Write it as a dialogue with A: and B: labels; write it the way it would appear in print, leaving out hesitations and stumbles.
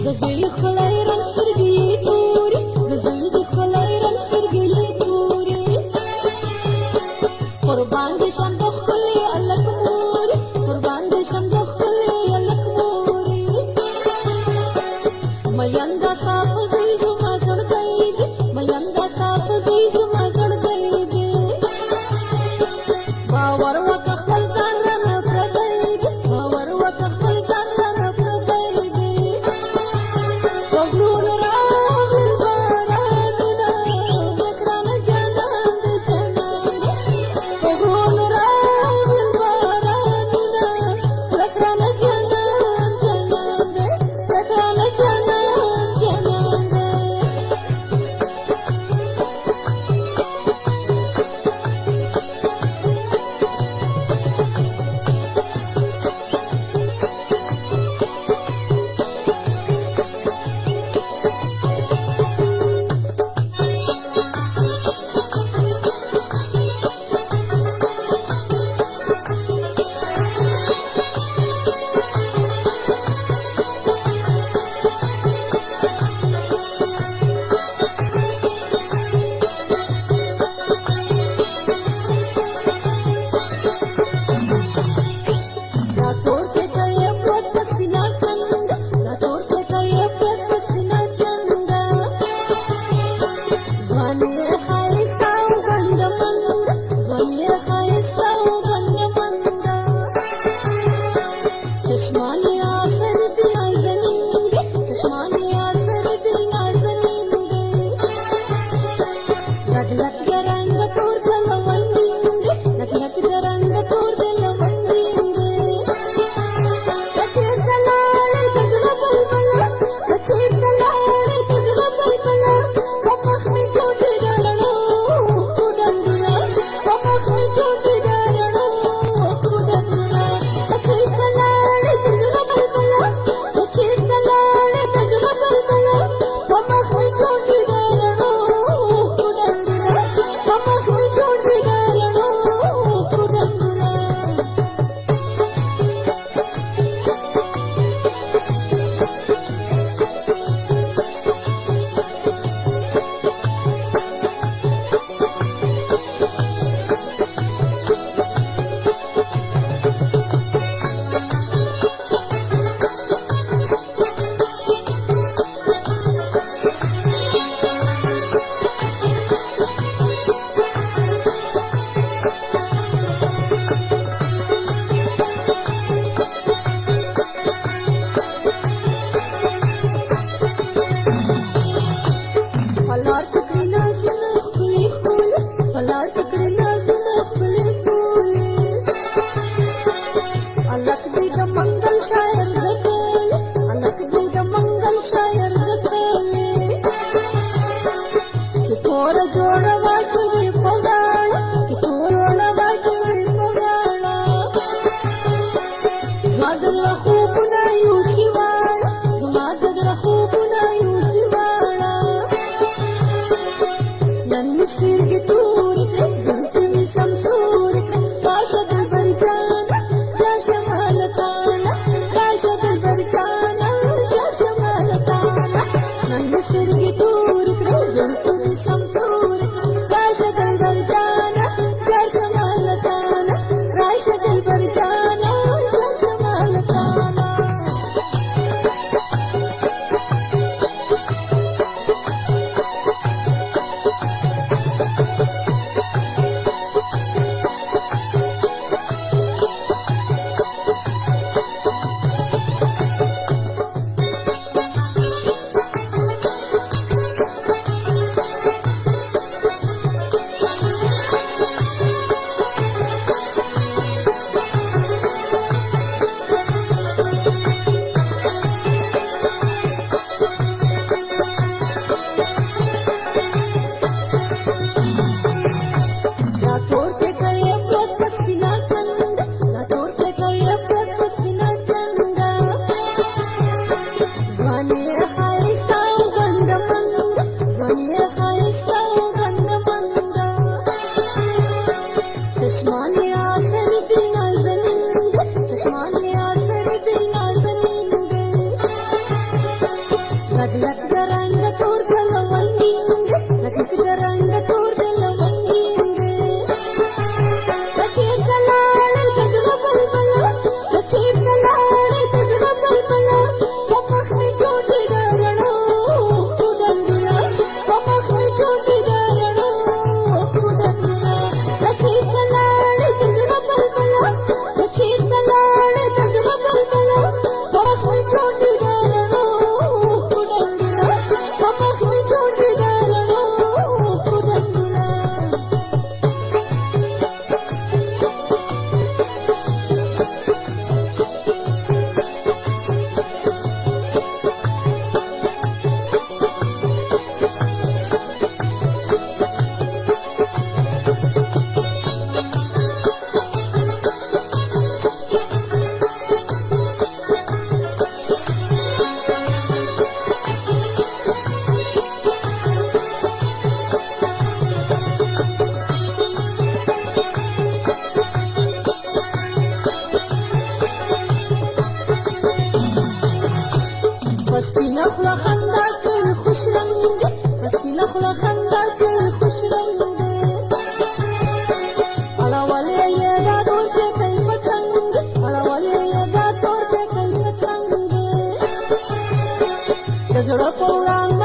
A: د زوی ښکلی رنګ سترګې یې تورې د زوی د ښکلی رنګ سترګې یې تورې قربان دې شم د ښکلي هلک مورې قربان دې شم د ښکلي هلک مورې میینده ستا په زوی زما زړګی دی میینده ستا په زوی زما زړګی دی باور وکړه خپل ځان رانه پردی دی باور وکړه خپل ځان رانه پردی دی لګ لګ د رنګ تور د لونګینګ لګ لګ د رنګ تور د لونګینګ کچې کلاړ د زړه بلبل کچې کلاړ د زړه بلبل په مخ می چوټي د رڼو ډنډونه په مخ می چوټي د رڼو ډنډونه کچې کلاړ د زړه بلبل کچې کلاړ د زړه بلبل په مخ می چوټي د رڼو ډنډونه په مخ می چوټي د رڼو ډنډونه پسپینا خوله خندا کړي خوش رنګ پسپینا خوله خندا کړي خوش رنګ اړولې یې دا تور په کوي پڅنګ اړولې یې دا تور په کوي پڅنګ د زړه په وړاندې